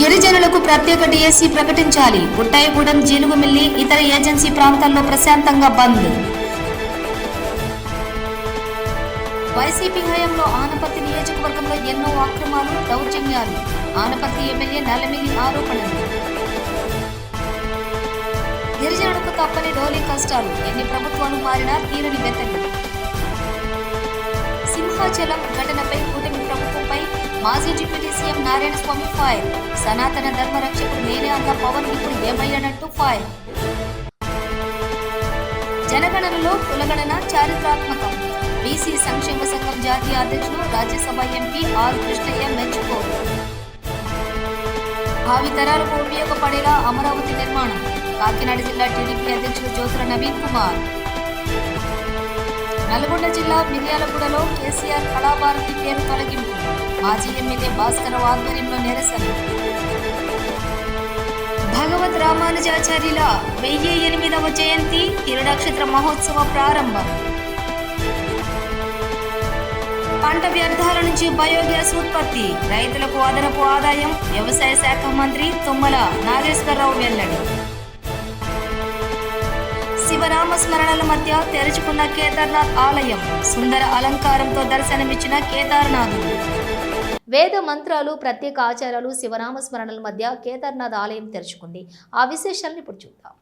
గిరిజనులకు ప్రత్యేక డిఎస్సి ప్రకటించాలి. గుట్టాయిగూడెం, జీలుగుమిల్లి, ఇతర ఏజెన్సీ ప్రాంతాల్లో ప్రశాంతంగా బంద్. వైసీపీ హయాంలో ఆనపర్తి నియోజకవర్గంలో ఎన్నో అక్రమాలు, దౌర్జన్యాలు. ఆనపర్తి ఎమ్మెల్యే నల్లమిల్లి ఆరోపణలు. గిరిజనులకు తప్పని డోలీ కష్టాలు. ఎన్ని ప్రభుత్వాలు మారినా తీరని వెతలు. సింహాచలం ఘటనపై కూటమి ప్రభుత్వంపై మాజీ డిప్యూటీ సీఎం నారాయణ స్వామి ఫైర్. సనాతన ధర్మ రక్షకుడు నేనే అన్న పవన్ ఇప్పుడు ఏమయ్యానంటూ ఫైర్. జనగణనలో కులగణన చారిత్రాత్మకం. బీసీ సంక్షేమ సంఘం జాతీయ అధ్యక్షుడు, రాజ్యసభ ఎంపీ ఆర్ కృష్ణయ్య మెచ్చుకోరు. భావి తరాలకు ఉపయోగపడేలా అమరావతి నిర్మాణం. కాకినాడ జిల్లా టీడీపీ అధ్యక్షుడు జ్యోతుల నవీన్ కుమార్. నల్గొండ జిల్లా మిర్యాలగూడలో కేసీఆర్ కళాభారతి పేరు తొలగింపు. మాజీ ఎమ్మెల్యే భాస్కరరావు ఆధ్వర్యంలో నిరసన. భగవద్ రామానుజాచార్యుల 1008వ జయంతి తిరునక్షత్ర మహోత్సవ ప్రారంభం. పంట వ్యర్థాల నుంచి బయోగ్యాస్ ఉత్పత్తి, రైతులకు అదనపు ఆదాయం. వ్యవసాయ శాఖ మంత్రి తుమ్మల నాగేశ్వరరావు వెల్లడి. శివనామస్మరణల మధ్య తెరుచుకున్న కేదార్నాథ్ ఆలయం. సుందర అలంకారంతో దర్శనమిచ్చిన కేదార్నాథుడు. వేద మంత్రాలు, ప్రత్యేక ఆచారాలు, శివనామస్మరణల మధ్య కేదార్నాథ్ ఆలయం తెరుచుకుంది. ఆ విశేషాలను ఇప్పుడు చూద్దాం.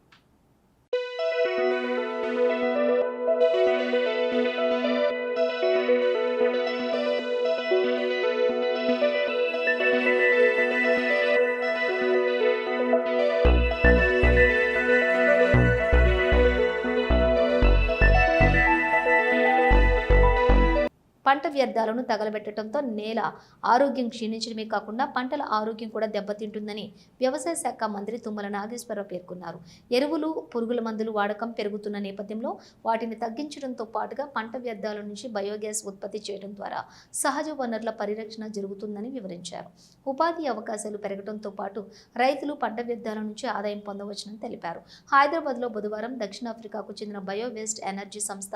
పంట వ్యర్థాలను తగలబెట్టడంతో నేల ఆరోగ్యం క్షీణించడమే కాకుండా పంటల ఆరోగ్యం కూడా దెబ్బతింటుందని వ్యవసాయ శాఖ మంత్రి తుమ్మల నాగేశ్వరరావు పేర్కొన్నారు. ఎరువులు, పురుగుల మందులు వాడకం పెరుగుతున్న నేపథ్యంలో వాటిని తగ్గించడంతో పాటుగా పంట వ్యర్థాల నుంచి బయోగ్యాస్ ఉత్పత్తి చేయడం ద్వారా సహజ వనరుల పరిరక్షణ జరుగుతుందని వివరించారు. ఉపాధి అవకాశాలు పెరగడంతో పాటు రైతులు పంట వ్యర్థాల నుంచి ఆదాయం పొందవచ్చునని తెలిపారు. హైదరాబాద్లో బుధవారం దక్షిణాఫ్రికాకు చెందిన బయోవేస్ట్ ఎనర్జీ సంస్థ,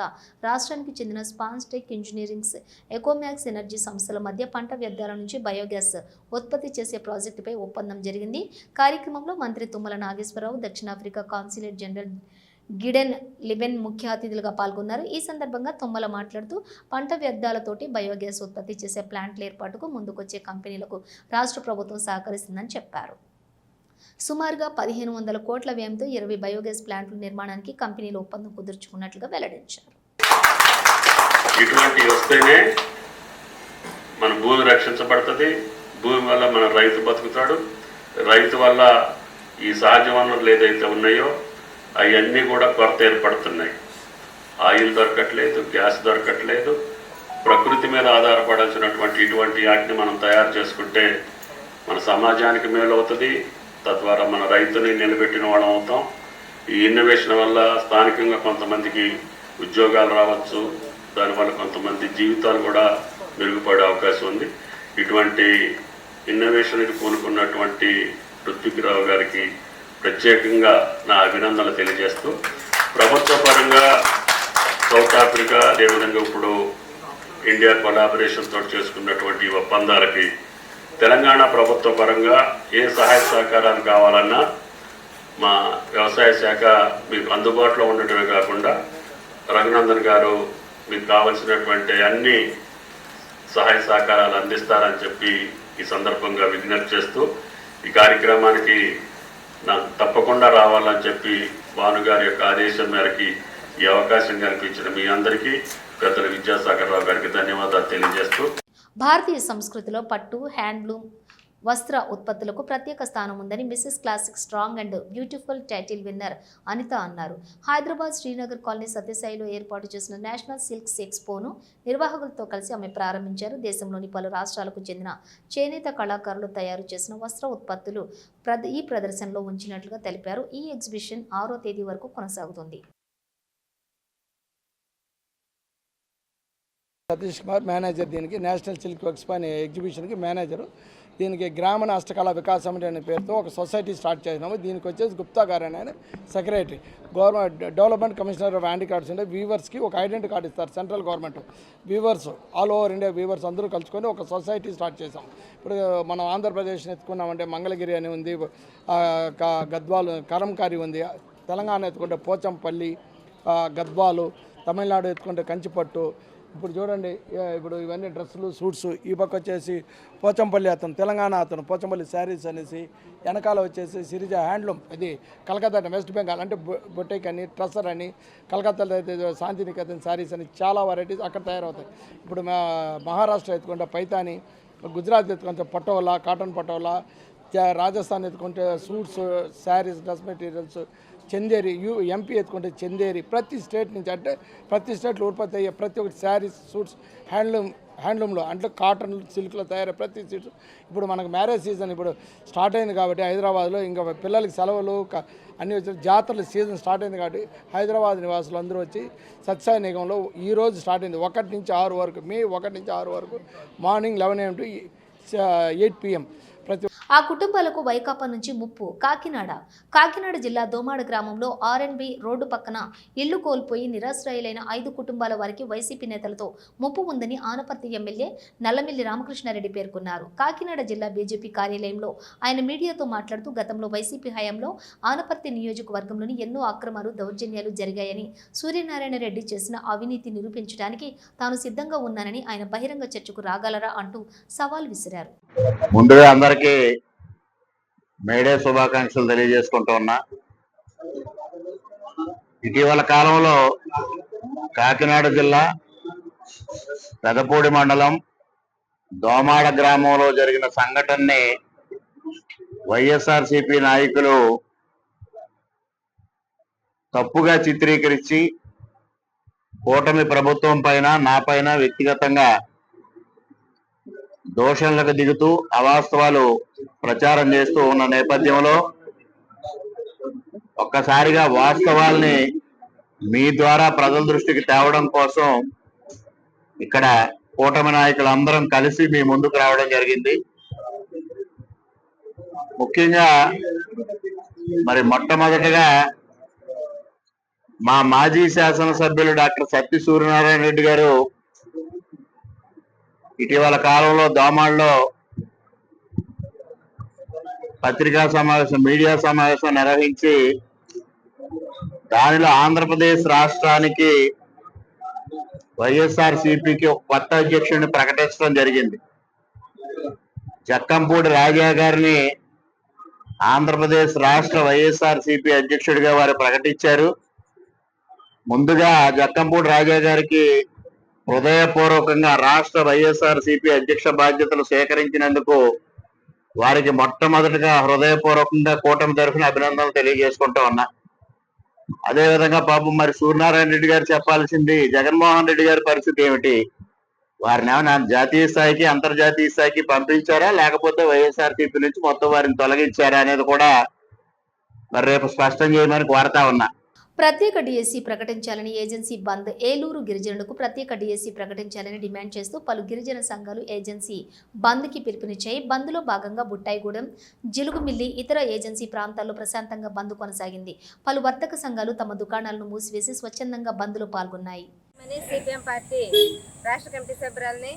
రాష్ట్రానికి చెందిన స్పాన్స్టెక్ ఇంజనీరింగ్స్, ఎకోమ్యాక్స్ ఎనర్జీ సంస్థల మధ్య పంట వ్యర్థాల నుంచి బయోగ్యాస్ ఉత్పత్తి చేసే ప్రాజెక్టుపై ఒప్పందం జరిగింది. కార్యక్రమంలో మంత్రి తుమ్మల నాగేశ్వరరావు, దక్షిణాఫ్రికా కాన్సులేట్ జనరల్ గిడెన్ లిబెన్ ముఖ్య అతిథులుగా పాల్గొన్నారు. ఈ సందర్భంగా తుమ్మల మాట్లాడుతూ పంట వ్యర్థాలతోటి బయోగ్యాస్ ఉత్పత్తి చేసే ప్లాంట్ల ఏర్పాటుకు ముందుకొచ్చే కంపెనీలకు రాష్ట్ర ప్రభుత్వం సహకరిస్తుందని చెప్పారు. సుమారుగా 1500 కోట్ల వ్యయంతో 20 బయోగ్యాస్ ప్లాంట్ల నిర్మాణానికి కంపెనీలు ఒప్పందం కుదుర్చుకున్నట్లుగా వెల్లడించారు. ఇటువంటి వస్తేనే మన భూమి రక్షించబడుతుంది. భూమి వల్ల మన రైతు బతుకుతాడు. రైతు వల్ల ఈ సహజ వనరులు ఏదైతే ఉన్నాయో అవన్నీ కూడా కొరత ఏర్పడుతున్నాయి. ఆయిల్ దొరకట్లేదు, గ్యాస్ దొరకట్లేదు. ప్రకృతి మీద ఆధారపడాల్సినటువంటి ఇటువంటి వాటిని మనం తయారు చేసుకుంటే మన సమాజానికి మేలు అవుతుంది. తద్వారా మన రైతుని నిలబెట్టిన వాళ్ళం అవుతాం. ఈ ఇన్నోవేషన్ వల్ల స్థానికంగా కొంతమందికి ఉద్యోగాలు రావచ్చు. దానివల్ల కొంతమంది జీవితాలు కూడా మెరుగుపడే అవకాశం ఉంది. ఇటువంటి ఇన్నోవేషన్కి పూనుకున్నటువంటి ఋత్విక్రావు గారికి ప్రత్యేకంగా నా అభినందనలు తెలియజేస్తూ, ప్రభుత్వ పరంగా సౌత్ ఆఫ్రికా, అదేవిధంగా ఇప్పుడు ఇండియా కొలాబరేషన్ తోటి చేసుకున్నటువంటి ఒప్పందాలకి తెలంగాణ ప్రభుత్వ పరంగా ఏ సహాయ సహకారాలు కావాలన్నా మా వ్యవసాయ శాఖ మీకు అందుబాటులో ఉండటమే కాకుండా రఘునందన్ గారు మీకు కావలసినటువంటి అన్ని సహాయ సహకారాలు అందిస్తారని చెప్పి ఈ సందర్భంగా విజ్ఞప్తి చేస్తూ, ఈ కార్యక్రమానికి నాకు తప్పకుండా రావాలని చెప్పి భానుగారి యొక్క ఆదేశం మేరకి ఈ అవకాశం కల్పించిన మీ అందరికీ, పెద్దల విద్యాసాగర్ రావు గారికి ధన్యవాదాలు తెలియజేస్తూ, భారతీయ సంస్కృతిలో పట్టు, హ్యాండ్లూమ్, వస్త్ర ఉత్పత్తులకు ప్రత్యేక స్థానం ఉందని Mrs classic strong and beautiful title winner Anitha అన్నారు. హైదరాబాద్ శ్రీనగర్ కాలనీ సత్యసాయిలో ఏర్పాటు చేసిన నేషనల్ సిల్క్స్ ఎక్స్పోను నిర్వాహకులతో కలిసి ఆమె ప్రారంభించారు. దేశంలోని పలు రాష్ట్రాలకు చెందిన చేనేత కళాకారులు తయారు చేసిన వస్త్ర ఉత్పత్తులు ఈ ప్రదర్శనలో ఉంచినట్లుగా తెలిపారు. ఈ ఎగ్జిబిషన్ 6వ తేదీ వరకు కొనసాగుతుంది. సతీష్ కుమార్ మేనేజర్, దీనికి నేషనల్ సిల్క్ ఎక్స్పో అనే ఎగ్జిబిషన్కి మేనేజరు. దీనికి గ్రామీణ హస్తకళా వికాస్ సమితి అనే పేరుతో ఒక సొసైటీ స్టార్ట్ చేసినాము. దీనికి వచ్చేసి గుప్తా గారు అని ఆయన secretary. Government development commissioner of handicrafts అంటే వీవర్స్కి ఒక ఐడెంటిటీ కార్డు ఇస్తారు central government. Weavers all over India weavers అందరూ కలుసుకొని ఒక సొసైటీ స్టార్ట్ చేసాం. ఇప్పుడు మనం ఆంధ్రప్రదేశ్ని ఎత్తుకున్నామంటే మంగళగిరి అని ఉంది, గద్వాలు కరంకారి ఉంది, తెలంగాణ ఎత్తుకుంటే పోచంపల్లి, గద్వాలు, తమిళనాడు ఎత్తుకుంటే కంచిపట్టు. ఇప్పుడు చూడండి, ఇప్పుడు ఇవన్నీ డ్రెస్సులు సూట్స్. ఈ పక్క వచ్చేసి పోచంపల్లి అతను, తెలంగాణ అతను పోచంపల్లి శారీస్ అనేసి, వెనకాల వచ్చేసి సిరిజ హ్యాండ్లూమ్, ఇది కలకత్తా వెస్ట్ బెంగాల్ అంటే బొటేక్ అని, ట్రస్సర్ అని, కలకత్తాలో అయితే శాంతినికేతన్ శారీస్ అని చాలా వెరైటీస్ అక్కడ తయారవుతాయి. ఇప్పుడు మహారాష్ట్ర ఎత్తుకుంటే పైతాని, గుజరాత్ ఎత్తుకుంటే పటోలా, కాటన్ పటోలా, రాజస్థాన్ ఎత్తుకుంటే suits, saris, dress materials, Chanderi, MP ఎత్తుకుంటే చందేరి. ప్రతి స్టేట్ నుంచి అంటే ప్రతి స్టేట్లో ఉత్పత్తి అయ్యే ప్రతి ఒక్కటి శారీస్, సూట్స్, హ్యాండ్లూమ్లో అంటే కాటన్, సిల్క్లో తయారయ్యే ప్రతి సీట్స్. ఇప్పుడు మనకు మ్యారేజ్ సీజన్ ఇప్పుడు స్టార్ట్ అయింది కాబట్టి హైదరాబాద్లో ఇంకా పిల్లలకి సెలవులు అన్నీ వచ్చి జాతరల సీజన్ స్టార్ట్ అయింది కాబట్టి హైదరాబాద్ నివాసులు అందరూ వచ్చి సత్సాయి నిగంలో ఈరోజు స్టార్ట్ అయింది 1 నుంచి 6 వరకు, మే 1 నుంచి 6 వరకు, మార్నింగ్ 11 AM to 8 PM. ఆ కుటుంబాలకు వైకాపా నుంచి ముప్పు. కాకినాడ జిల్లా దోమాడ గ్రామంలో R&B రోడ్డు పక్కన ఇళ్లు కోల్పోయి నిరాశ్రయులైన 5 కుటుంబాల వారికి వైసీపీ నేతలతో ముప్పు ఉందని ఆనపర్తి ఎమ్మెల్యే నల్లమిల్లి రామకృష్ణారెడ్డి పేర్కొన్నారు. కాకినాడ జిల్లా బీజేపీ కార్యాలయంలో ఆయన మీడియాతో మాట్లాడుతూ గతంలో వైసీపీ హయాంలో ఆనపర్తి నియోజకవర్గంలోని ఎన్నో అక్రమాలు, దౌర్జన్యాలు జరిగాయని, సూర్యనారాయణ రెడ్డి చేసిన అవినీతి నిరూపించడానికి తాను సిద్ధంగా ఉన్నానని ఆయన బహిరంగ చర్చకు రాగలరా అంటూ సవాల్ విసిరారు. ముందుగా అందరికీ మేడే శుభాకాంక్షలు తెలియజేసుకుంటూ ఉన్నా. ఇటీవల కాలంలో కాకినాడ జిల్లా పెదపూడి మండలం దోమాడ గ్రామంలో జరిగిన సంఘటనని వైఎస్ఆర్సీపీ నాయకులు తప్పుగా చిత్రీకరించి కూటమి ప్రభుత్వం పైన, నా పైన వ్యక్తిగతంగా దోషణలకు దిగుతూ అవాస్తవాలు ప్రచారం చేస్తూ ఉన్న నేపథ్యంలో ఒక్కసారిగా వాస్తవాల్ని మీ ద్వారా ప్రజల దృష్టికి తేవడం కోసం ఇక్కడ కూటమి నాయకులందరం కలిసి మీ ముందుకు రావడం జరిగింది. ముఖ్యంగా మరి మొట్టమొదటిగా మా మాజీ శాసనసభ్యులు డాక్టర్ సత్తి సూర్యనారాయణ రెడ్డి గారు ఇటీవల కాలంలో దోమాడలో పత్రికా సమావేశం, మీడియా సమావేశం నిర్వహించి దానిలో ఆంధ్రప్రదేశ్ రాష్ట్రానికి వైఎస్ఆర్సీపీకి ఒక కొత్త అధ్యక్షుడిని ప్రకటించడం జరిగింది. జక్కంపూడి రాజా గారిని ఆంధ్రప్రదేశ్ రాష్ట్ర వైఎస్ఆర్సీపీ అధ్యక్షుడిగా వారు ప్రకటించారు. ముందుగా జక్కంపూడి రాజా గారికి హృదయపూర్వకంగా రాష్ట్ర వైఎస్ఆర్సీపీ అధ్యక్ష బాధ్యతలు స్వీకరించినందుకు వారికి మొట్టమొదటిగా హృదయపూర్వకంగా కూటమి తరఫున అభినందనలు తెలియజేసుకుంటూ ఉన్నా. అదేవిధంగా పాపం మరి సూర్యనారాయణ రెడ్డి గారు చెప్పాల్సింది జగన్మోహన్ రెడ్డి గారి పరిస్థితి ఏమిటి? వారిని ఏమైనా జాతీయ స్థాయికి, అంతర్జాతీయ స్థాయికి పంపించారా, లేకపోతే వైఎస్ఆర్సీపీ నుంచి మొత్తం వారిని తొలగించారా అనేది కూడా మరి రేపు స్పష్టం చేయమని కోరుతా ఉన్నా. ప్రత్యేక డిఎస్సి ప్రకటించాలని ఏజెన్సీ బంద్. ఏలూరు గిరిజనులకు ప్రత్యేక డిఎస్సి ప్రకటించాలని డిమాండ్ చేస్తూ పలు గిరిజన సంఘాలు ఏజెన్సీ బంద్కి పిలుపునిచ్చాయి. బంద్లో భాగంగా బుట్టాయిగూడెం, జిలుగుమిల్లి, ఇతర ఏజెన్సీ ప్రాంతాల్లో ప్రశాంతంగా బంద్ కొనసాగింది. పలు వర్తక సంఘాలు తమ దుకాణాలను మూసివేసి స్వచ్ఛందంగా బంద్లో పాల్గొన్నాయి. సిపిఎం పార్టీ రాష్ట్ర కమిటీ సభ్యురాలని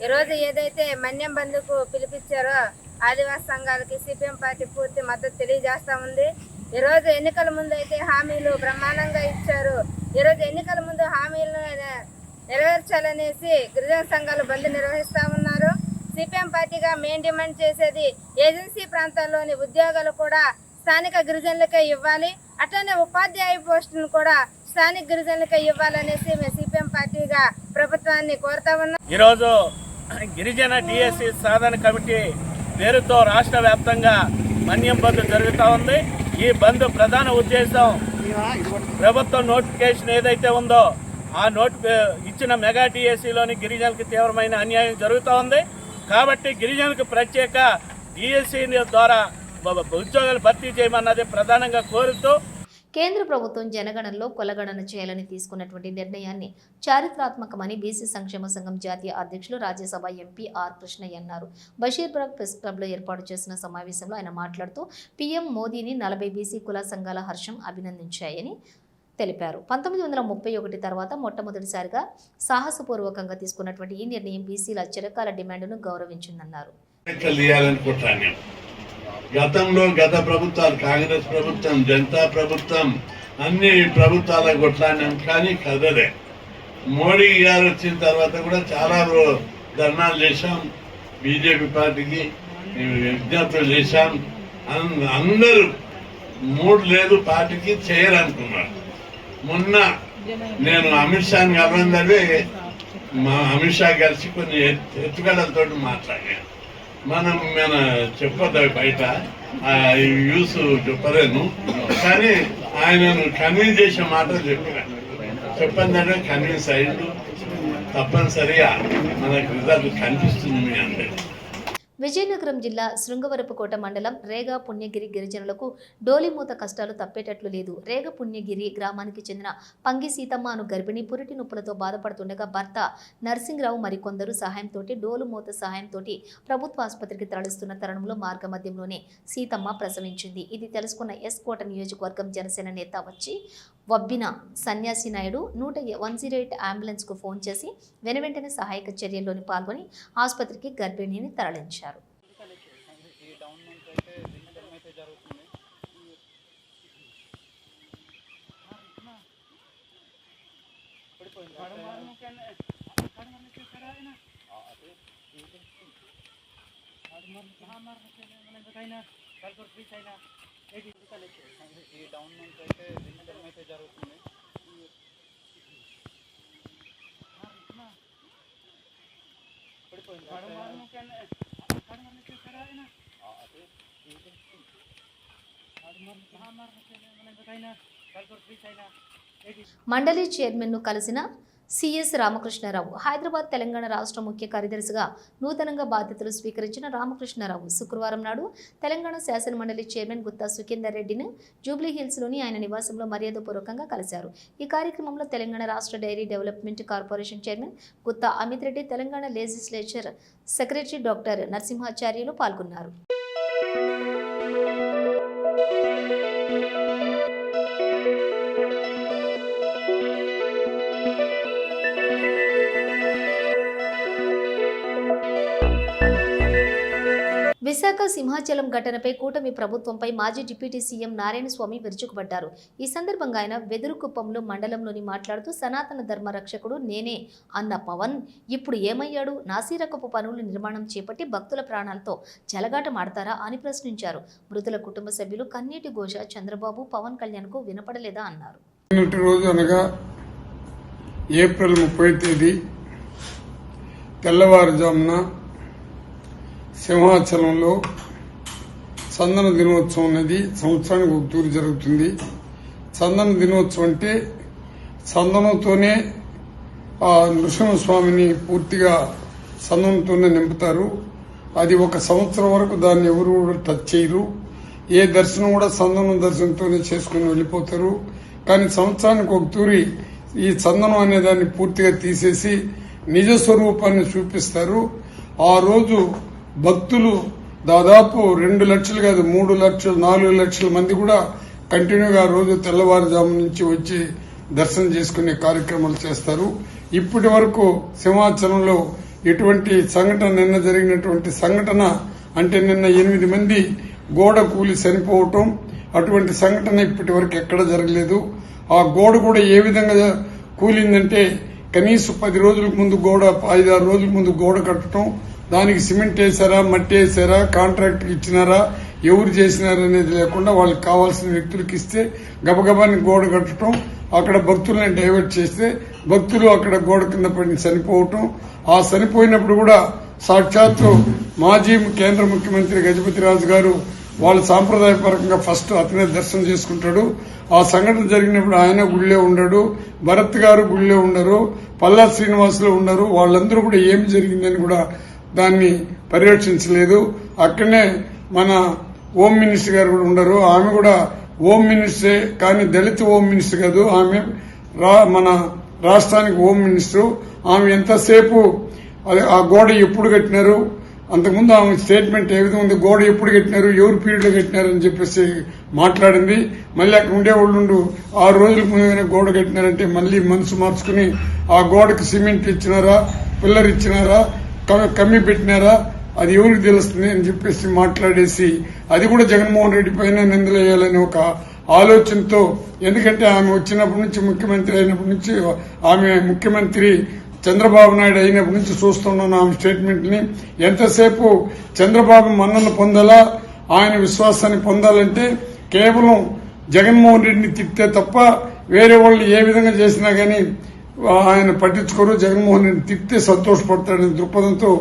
ఈరోజు ఏదైతే మన్యం బంద్కు పిలిపించారో ఆదివాసీ సంఘాలకి సిపిఎం పార్టీ పూర్తి మద్దతు తెలియజేస్తా ఉంది. ఈరోజు ఎన్నికల ముందు అయితే హామీలు బ్రహ్మాండంగా ఇచ్చారు. ఈరోజు ఎన్నికల ముందు హామీలను నెరవేర్చాలనేసి గిరిజన సంఘాలు బంద్ నిర్వహిస్తా ఉన్నారు. సిపిఎం పార్టీగా మెయిన్ డిమాండ్ చేసేది ఏజెన్సీ ప్రాంతాల్లోని ఉద్యోగాలు కూడా స్థానిక గిరిజనులకే ఇవ్వాలి, అట్లనే ఉపాధ్యాయ పోస్టులను కూడా స్థానిక గిరిజనులకే ఇవ్వాలనేసి మేము సిపిఎం పార్టీగా ప్రభుత్వాన్ని కోరుతా ఉన్నాం. ఈరోజు గిరిజన డిఎస్సి సాధన కమిటీ పేరుతో రాష్ట్ర వ్యాప్తంగా మన్యం బంద్ జరుగుతూ ఉంది. ఈ బంద్ ప్రధాన ఉద్దేశం ప్రభుత్వం నోటిఫికేషన్ ఏదైతే ఉందో ఆ ఇచ్చిన మెగా డిఎస్సిలోని గిరిజనులకు తీవ్రమైన అన్యాయం జరుగుతూ ఉంది. కాబట్టి గిరిజనులకు ప్రత్యేక డిఎస్సి ద్వారా ఉద్యోగాలు భర్తీ చేయమన్నది ప్రధానంగా కోరుతూ కేంద్ర ప్రభుత్వం జనగణనలో కులగణన చేయాలని తీసుకున్నటువంటి నిర్ణయాన్ని చారిత్రాత్మకమని బీసీ సంక్షేమ సంఘం జాతీయ అధ్యక్షులు రాజ్యసభ ఎంపీ ఆర్ కృష్ణయ్య అన్నారు. బషీర్బాగ్ ప్రెస్ క్లబ్లో ఏర్పాటు చేసిన సమావేశంలో ఆయన మాట్లాడుతూ పీఎం మోదీని 40 బీసీ కుల సంఘాల హర్షం అభినందించాయని తెలిపారు. 1931 తర్వాత మొట్టమొదటిసారిగా సాహసపూర్వకంగా తీసుకున్నటువంటి ఈ నిర్ణయం బీసీల చిరకాల డిమాండ్ను గౌరవించిందన్నారు. గతంలో గత ప్రభుత్వాలు కాంగ్రెస్ ప్రభుత్వం, జనతా ప్రభుత్వం అన్ని ప్రభుత్వాల కొట్లాడినాం, కానీ కదలే. మోడీ గారు వచ్చిన తర్వాత కూడా చాలా ధర్నాలు చేశాం, బీజేపీ పార్టీకి విజ్ఞప్తులు చేశాం. అందరూ మూడు లేదు పార్టీకి చేయరనుకున్నారు. మొన్న నేను అమిత్ షాని కలవందరే మా అమిత్ షా కలిసి కొన్ని ఎత్తుగడలతో మాట్లాడాను. మన చెప్పొద్దు బయట యూస్ చెప్పలేను, కానీ ఆయనను కన్విన్స్ చేసే మాటలు చెప్పండి కన్విన్స్ అయ్యిండు. తప్పనిసరిగా మనకు రిజల్ట్ కనిపిస్తుంది మీ అందరికీ. విజయనగరం జిల్లా శృంగవరపుకోట మండలం రేగా పుణ్యగిరి గిరిజనులకు డోలిమూత కష్టాలు తప్పేటట్లు లేదు. రేగ పుణ్యగిరి గ్రామానికి చెందిన పంగి సీతమ్మ అను గర్భిణి పురిటి నొప్పులతో బాధపడుతుండగా భర్త నర్సింగ్రావు మరికొందరు సహాయంతో డోలుమూత సహాయంతో ప్రభుత్వ ఆసుపత్రికి తరలిస్తున్న తరుణంలో మార్గమధ్యంలోనే సీతమ్మ ప్రసవించింది. ఇది తెలుసుకున్న ఎస్ కోట నియోజకవర్గం జనసేన నేత వచ్చి వబ్బిన సన్యాసి నాయుడు 108 అంబులెన్స్కు ఫోన్ చేసి వెనువెంటనే సహాయక చర్యల్లోని పాల్గొని ఆసుపత్రికి గర్భిణిని తరలించారు. మండలి చైర్మన్ను కలిసిన సిఎస్ రామకృష్ణారావు. హైదరాబాద్ తెలంగాణ రాష్ట్ర ముఖ్య కార్యదర్శిగా నూతనంగా బాధ్యతలు స్వీకరించిన రామకృష్ణారావు శుక్రవారం నాడు తెలంగాణ శాసన మండలి చైర్మన్ గుత్తా సుఖేందర్ రెడ్డిని జూబ్లీహిల్స్లోని ఆయన నివాసంలో మర్యాదపూర్వకంగా కలిశారు. ఈ కార్యక్రమంలో తెలంగాణ రాష్ట్ర dairy development corporation chairman Gutha Amit Reddy, Telangana legislature secretary doctor Narasimhacharyulu పాల్గొన్నారు. విశాఖ సింహాచలం ఘటనపై కూటమి ప్రభుత్వంపై మాజీ డిప్యూటీ సీఎం నారాయణస్వామి విరుచుకుపడ్డారు. ఈ సందర్భంగా ఆయన వెదురుకుప్పంలో మండలంలోని మాట్లాడుతూ సనాతన ధర్మ రక్షకుడు నేనే అన్న పవన్ ఇప్పుడు ఏమయ్యాడు? నాసిరకపు పనులు నిర్మాణం చేపట్టి భక్తుల ప్రాణాలతో చెలగాటమాడతారా అని ప్రశ్నించారు. మృతుల కుటుంబ సభ్యులు కన్నీటి ఘోష చంద్రబాబు, పవన్ కళ్యాణ్కు వినపడలేదా అన్నారు. రోజు అనగా ఏప్రిల్ 30 తేదీ తెల్లవారుజామున సింహాచలంలో చందన దినోత్సవం అనేది సంవత్సరానికి ఒక తూరు జరుగుతుంది. చందన దినోత్సవం అంటే చందనంతోనే ఆ నృసింహస్వామిని పూర్తిగా చందనంతోనే నింపుతారు. అది ఒక సంవత్సరం వరకు దాన్ని ఎవరు కూడా టచ్ చేయరు. ఏ దర్శనం కూడా చందనం దర్శనంతోనే చేసుకుని వెళ్ళిపోతారు. కానీ సంవత్సరానికి ఒక తూరి ఈ చందనం అనే దాన్ని పూర్తిగా తీసేసి నిజ స్వరూపాన్ని చూపిస్తారు. ఆ రోజు భక్తులు దాదాపు 2 లక్షలు కాదు 3 లక్షలు 4 లక్షల మంది కూడా కంటిన్యూగా రోజు తెల్లవారుజాము నుంచి వచ్చి దర్శనం చేసుకునే కార్యక్రమాలు చేస్తారు. ఇప్పటి వరకు సింహాచలంలో ఎటువంటి సంఘటన నిన్న జరిగినటువంటి సంఘటన అంటే నిన్న 8 మంది గోడ కూలి చనిపోవటం అటువంటి సంఘటన ఇప్పటి వరకు ఎక్కడ జరగలేదు. ఆ గోడ కూడా ఏ విధంగా కూలిందంటే కనీసం 10 రోజుల ముందు గోడ 5-6 రోజుల ముందు గోడ కట్టడం, దానికి సిమెంట్ వేసారా మట్టి వేసారా కాంట్రాక్ట్ ఇచ్చినారా ఎవరు చేసినారు అనేది లేకుండా వాళ్ళకి కావాల్సిన వ్యక్తులకు ఇస్తే గబగబాని గోడ కట్టడం, అక్కడ భక్తులను డైవర్ట్ చేస్తే భక్తులు అక్కడ గోడ కింద పడి చనిపోవటం. ఆ చనిపోయినప్పుడు కూడా సాక్షాత్తు మాజీ కేంద్ర ముఖ్యమంత్రి గజపతిరాజు గారు వాళ్ళు సాంప్రదాయపరంగా ఫస్ట్ అతనే దర్శనం చేసుకుంటాడు. ఆ సంఘటన జరిగినప్పుడు ఆయన గుళ్ళే ఉండడు, భరత్ గారు గుళ్ళే ఉండరు, పల్లా శ్రీనివాసులు ఉండరు. వాళ్ళందరూ కూడా ఏమి జరిగిందని కూడా దాన్ని పర్యవేక్షించలేదు. అక్కడనే మన హోమ్ మినిస్టర్ గారు కూడా ఉండరు. ఆమె కూడా హోమ్ మినిస్టరే, కానీ దళిత హోమ్ మినిస్టర్ కాదు. ఆమె మన రాష్ట్రానికి హోమ్ మినిస్టర్. ఆమె ఎంతసేపు ఆ గోడ ఎప్పుడు కట్టినారు, అంతకుముందు ఆమె స్టేట్మెంట్ ఏ విధంగా ఉంది, గోడ ఎప్పుడు కట్టినారు, ఎవరు పీరియడ్లో కట్టినారు అని చెప్పేసి మాట్లాడింది. మళ్ళీ అక్కడ ఉండేవాళ్ళు 6 రోజులకు ముందుగానే గోడ కట్టినారంటే మళ్ళీ మనసు మార్చుకుని ఆ గోడకి సిమెంట్ ఇచ్చినారా, పిల్లర్ ఇచ్చినారా, కమ్మి పెట్టినారా, అది ఎవరికి తెలుస్తుంది అని చెప్పేసి మాట్లాడేసి అది కూడా జగన్మోహన్ రెడ్డి పైన నిందలేయాలని ఒక ఆలోచనతో, ఎందుకంటే ఆమె వచ్చినప్పటి నుంచి ముఖ్యమంత్రి అయినప్పటి నుంచి ఆమె ముఖ్యమంత్రి చంద్రబాబు నాయుడు అయినప్పటి నుంచి చూస్తున్నాను ఆమె స్టేట్మెంట్ ని. ఎంతసేపు చంద్రబాబు మన్నన పొందాలా, ఆయన విశ్వాసాన్ని పొందాలంటే కేవలం జగన్మోహన్ రెడ్డిని తిట్టే తప్ప వేరే వాళ్ళు ఏ విధంగా చేసినా గానీ ఆయన పట్టించుకోరు. జగన్మోహన్ రెడ్డిని తిట్టే సంతోషపడతాడనే దృక్పథంతో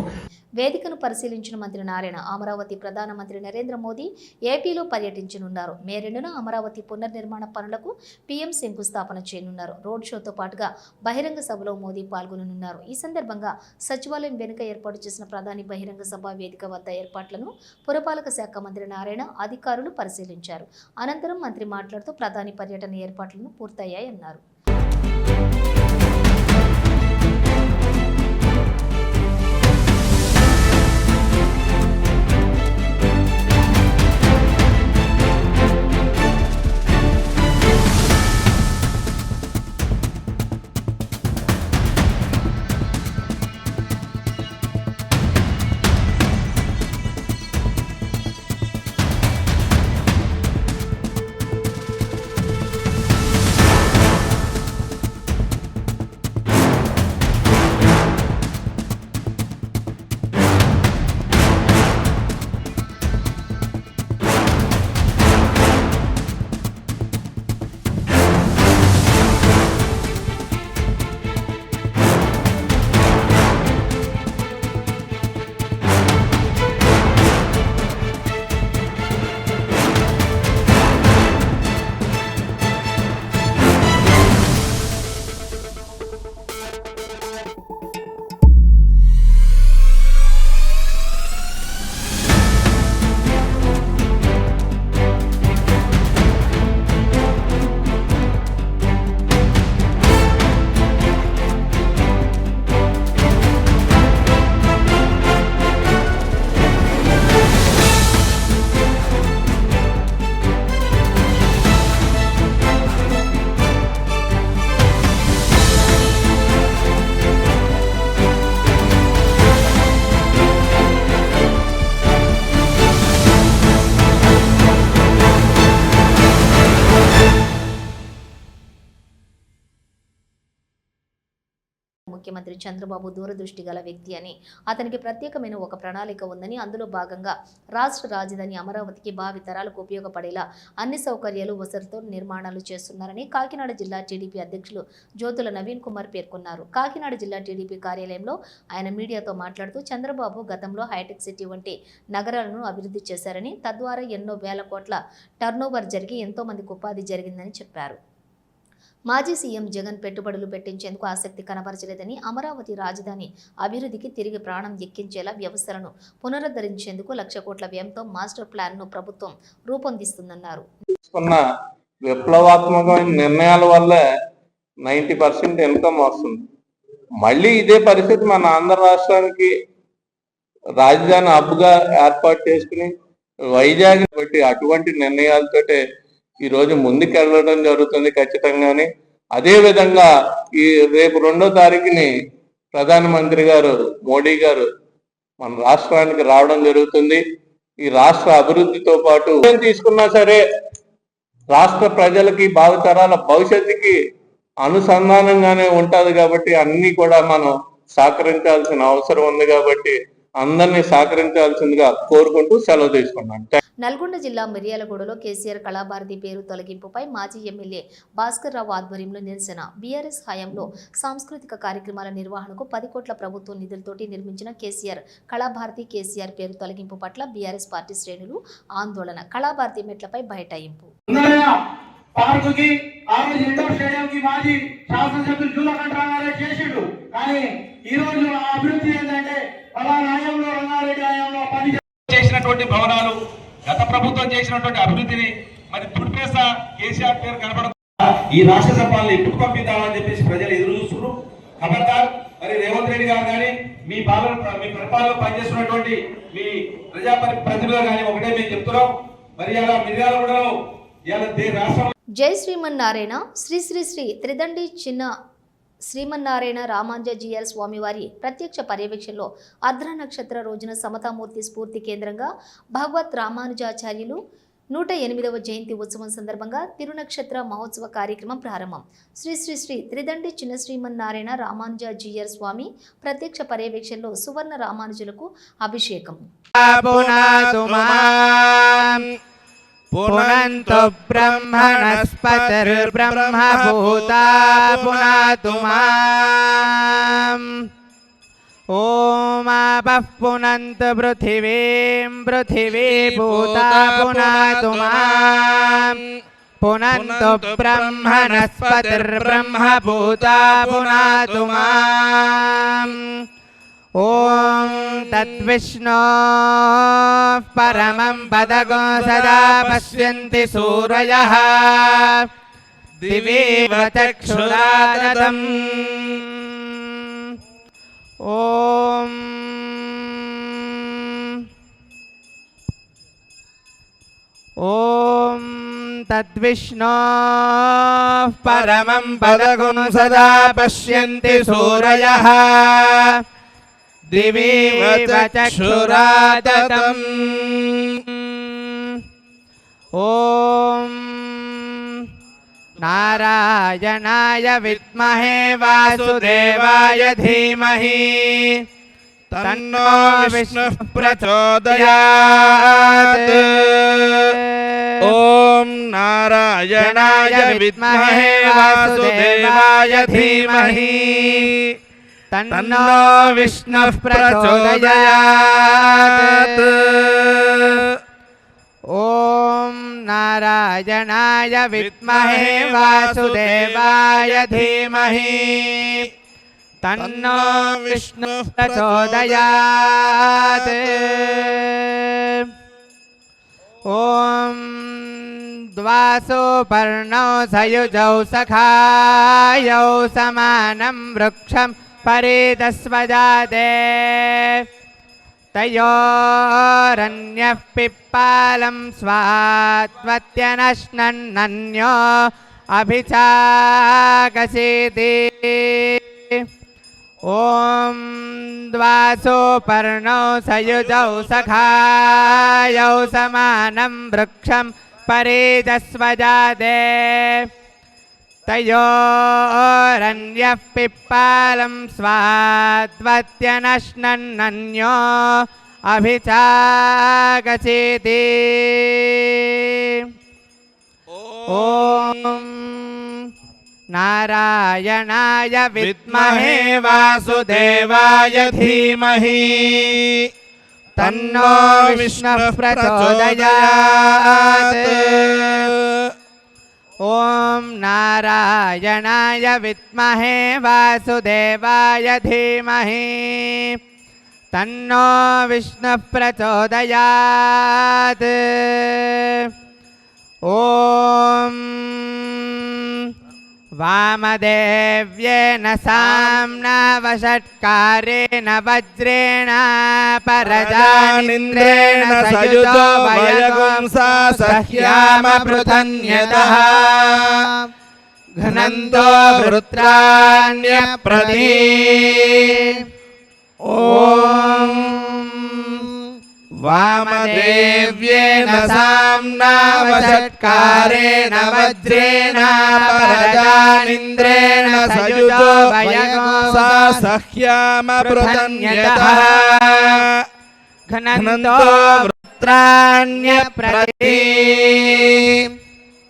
వేదికను పరిశీలించిన మంత్రి నారాయణ అమరావతి ప్రధానమంత్రి నరేంద్ర మోదీ ఏపీలో పర్యటించనున్నారు. మే 2న అమరావతి పునర్నిర్మాణ పనులకు పీఎం శంకుస్థాపన చేయనున్నారు. రోడ్ షోతో పాటుగా బహిరంగ సభలో మోదీ పాల్గొననున్నారు. ఈ సందర్భంగా సచివాలయం వెనుక ఏర్పాటు చేసిన ప్రధాని బహిరంగ సభ వేదిక వద్ద ఏర్పాట్లను పురపాలక శాఖ మంత్రి నారాయణ అధికారులు పరిశీలించారు. అనంతరం మంత్రి మాట్లాడుతూ ప్రధాని పర్యటన ఏర్పాట్లను పూర్తయ్యాయన్నారు. ముఖ్యమంత్రి చంద్రబాబు దూరదృష్టి గల వ్యక్తి అని, అతనికి ప్రత్యేకమైన ఒక ప్రణాళిక ఉందని, అందులో భాగంగా రాష్ట్ర రాజధాని అమరావతికి భావి తరాలకు ఉపయోగపడేలా అన్ని సౌకర్యాలు వసతులతో నిర్మాణాలు చేస్తున్నారని కాకినాడ జిల్లా టీడీపీ అధ్యక్షులు జ్యోతుల నవీన్ కుమార్ పేర్కొన్నారు. కాకినాడ జిల్లా టీడీపీ కార్యాలయంలో ఆయన మీడియాతో మాట్లాడుతూ చంద్రబాబు గతంలో హైటెక్ సిటీ వంటి నగరాలను అభివృద్ధి చేశారని, తద్వారా ఎన్నో వేల కోట్ల టర్నోవర్ జరిగి ఎంతో మందికి ఉపాధి జరిగిందని చెప్పారు. మాజీ సీఎం జగన్ పెట్టుబడులు పెట్టించేందుకు ఆసక్తి కనబరచలేదని, అమరావతి రాజధాని అభివృద్ధికి తిరిగి ప్రాణం ఎక్కించేలా వ్యవస్థలను పునరుద్ధరించేందుకు 1,00,00,000 కోట్ల వ్యయంతో మాస్టర్ ప్లాన్ ను ప్రభుత్వం రూపొందిస్తుందన్నారు. విప్లవాత్మకమైన నిర్ణయాల వల్ల 90% ఇన్కమ్ వస్తుంది. మళ్ళీ ఇదే పరిస్థితి మన ఆంధ్ర రాష్ట్రానికి రాజధాని హబ్గా ఏర్పాటు చేసుకుని వైజాగ్ బట్టి అటువంటి నిర్ణయాలతోటే ఈ రోజు ముందుకెళ్ళడం జరుగుతుంది ఖచ్చితంగానే. అదే విధంగా ఈ రేపు 2వ తారీఖుని ప్రధానమంత్రి గారు మోడీ గారు మన రాష్ట్రానికి రావడం జరుగుతుంది. ఈ రాష్ట్ర అభివృద్ధితో పాటు తీసుకున్నా సరే రాష్ట్ర ప్రజలకి భావితరాల భవిష్యత్తుకి అనుసంధానంగానే ఉంటది కాబట్టి అన్ని కూడా మనం సహకరించాల్సిన అవసరం ఉంది కాబట్టి అందరినీ సహకరించాల్సిందిగా కోరుకుంటూ సెలవు తీసుకున్నాను. నల్గొండ జిల్లా మిర్యాలగూడలో కేసీఆర్ కళాభారతి పేరు తొలగింపుపై మాజీ ఎమ్మెల్యే భాస్కర్ రావు ఆధ్వర్యంలో నిరసన. బీఆర్ఎస్ హయాంలో సాంస్కృతిక కార్యక్రమాల నిర్వహణకు 10 కోట్ల ప్రభుత్వ నిధులతోటి నిర్మించిన కేసీఆర్ కళాభారతి కేసీఆర్ పేరు తొలగింపు పట్ల బీఆర్ఎస్ పార్టీ శ్రేణులు ఆందోళన. కళాభారతి మెట్లపై బైఠాయింపు. పార్కుకి ఆ రోజు ఇండోర్ స్టేడియం కి మాజీ శాసనసభ్యులు జూలకంఠ రంగారెడ్డి చేసిండు. కానీ ఈ రోజు ఆ అభివృద్ధి ఏంటంటే ఫలానా హయాంలో రంగారెడ్డి హయాంలో పని చేసినటువంటి భవనాలు, గత ప్రభుత్వం చేసినటువంటి అభివృద్ధిని మరి తుడిపేస కేసీఆర్ పేరు కనబడ ఈ రాక్షస పాలన ఎప్పుడు పంపిద్దామని చెప్పేసి ప్రజలు ఎదురు చూస్తున్నారు. ఖబర్దార్ మరి రేవంత్ రెడ్డి గారు కానీ మీ పరిపాలన పనిచేస్తున్నటువంటి మీ ప్రజాప్రతినిధులు కానీ ఒకటే మేము చెప్తున్నాం. మరి ఇలా మిర్యాలగూడలో ఇలా రాష్ట్రం జై శ్రీమన్నారాయణ శ్రీ శ్రీ శ్రీ త్రిదండి చిన్న శ్రీమన్నారాయణ రామాంజీయర్ స్వామివారి ప్రత్యక్ష పర్యవేక్షణలో అర్ధ నక్షత్ర రోజున సమతామూర్తి స్ఫూర్తి కేంద్రంగా భగవత్ రామానుజాచార్యులు 108వ జయంతి ఉత్సవం సందర్భంగా తిరునక్షత్ర మహోత్సవ కార్యక్రమం ప్రారంభం. శ్రీ శ్రీ శ్రీ త్రిదండి చిన్న శ్రీమన్నారాయణ రామానుజాచార్య స్వామి ప్రత్యక్ష పర్యవేక్షణలో సువర్ణ రామానుజులకు అభిషేకం. పునంతు బ్రహ్మణస్పతిర్బ్రహ్మభూతా పునాతు మాం. ఓం ఆపః పునంతు పృథివీం పృథివీభూతా పునాతు మాం. పునంతు బ్రహ్మణస్పతిర్బ్రహ్మభూతా పునాతు మాం. ఓం తద్విష్ణో పరమం పదగో సదా పశ్యంతి సూరయః దివేవ చక్షురాదతం. ఓం ఓం తద్విష్ణో పరమం పదగో సదా పశ్యంతి సూరయః దివేవ చక్షురాదతం. ఓం నారాయణాయ విద్మహే వాసుదేవాయ ధీమహి తన్నో విష్ణుః ప్రచోదయాత్. ఓం నారాయణాయ విద్మహే వాసుదేవాయ ధీమహి తన్నో విష్ణుః ప్రచోదయాత్. ఓం నారాయణాయ విద్మహే వాసుదేవాయ ధీమహి తన్నో విష్ణుః ప్రచోదయాత్. ఓం ద్వాసో పర్ణౌ సయుజౌ సఖాయౌ సమానం వృక్షం పరితస్వజాతే తయోరన్యః పిప్పాలం స్వాత్వత్యనశ్నన్నన్యో అభిచాకసేతి. ఓం ద్వాసో పర్ణౌ సయుజౌ సఖాయౌ సమానం వృక్షం పరితస్వజాతే తయోరన్యః పిప్పాలం స్వాత్వత్యనశ్నన్నన్యో అభిచాకసేతి. ఓం నారాయణాయ విద్మహే వాసుదేవాయ ధీమహి తన్నో విష్ణుః ప్రచోదయాత్. ఓం నారాయణాయ విద్మహే వాసుదేవాయ ధీమహి తన్నో విష్ణుః ప్రచోదయాత్. ఓం వామదేవ్యేన సామ్నా వషట్కారేణ వజ్రేణ పరజానింద్రేణ సయుజో వయగుంసా సహ్యామ పృథన్యతః ఘనంతో వృత్రాణ్యప్రదీ. ఓం వామదేవ్యేన సామ్నా వషట్కారేణ వజ్రేణ పరజానింద్రేణ సయుజో వయగుంసా సహ్యామ పృథన్యతః ఘనంతో వృత్రాణ్యప్రదీ.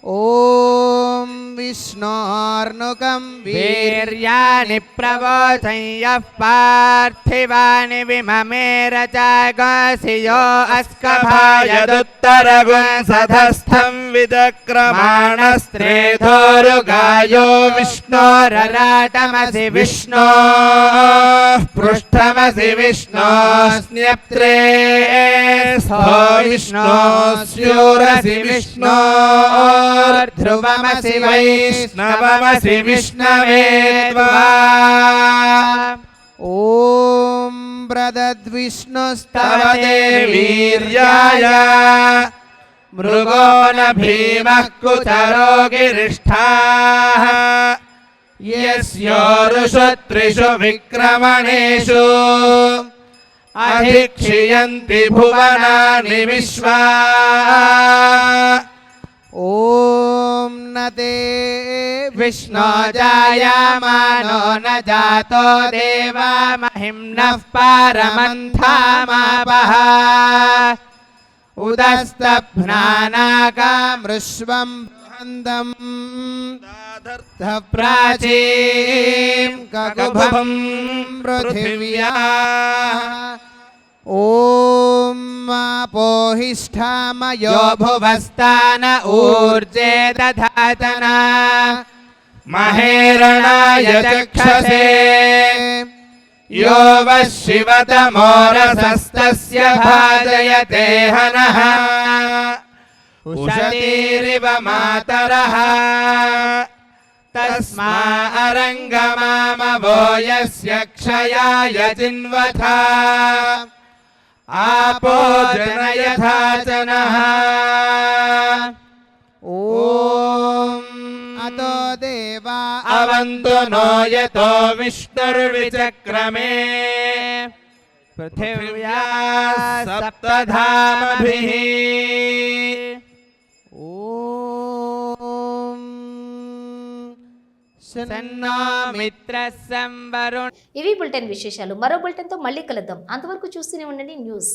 ఓం విష్ణోర్ अर्णुकं वीर्याणि प्रवोचयः पार्थिवानि विममेरचागसियो अस्कभायदुत्तरगुंसधस्थं विदक्रमाणस्त्रेधोरुगायो विष्णोरराटमसि विष्णो पृष्ठमसि विष्णोस्न्यप्त्रे स्थो विष्णोस्यूरसि विष्णोर्ध्रुवमसि वैष्णवमसि विष्णवे त्वा ॐ ब्रदद्विष्णुस्तव देवीर्याय मृगो न भीमः कुचरो गिरिष्ठाः यस्योरुषु त्रिषु विक्रमणेषु अधिक्षियन्ति भुवनानि विश्वा ॐ न ते विष्णो जायमानो न जातो देवा महिम्नः पारमन्थामापः उदस्तभ्नानाकामृष्वं बृहन्दम् प्राचीं ककुभं पृथिव्याः ॐ आपोहिष्ठामयो भुवस्तान ऊर्जे दधातना महेरणाय चक्षसे यो वः शिवतमोरसस्तस्य भाजयते हनः उषतीरिव मातरः तस्मा अरङ्गमामवो यस्य क्षयाय जिन्वथा आपो जनयथा जनः ॐ अतो देवा अवन्तु नो यतो विष्णुर्विचक्रमे पृथिव्या सप्तधामभिः ॐ सन्नो मित्रः संवरुण. ఇవి బులెటిన్ విశేషాలు. మరో బులెటిన్తో మళ్ళీ కలుద్దాం. అంతవరకు చూస్తూనే ఉండండి న్యూస్.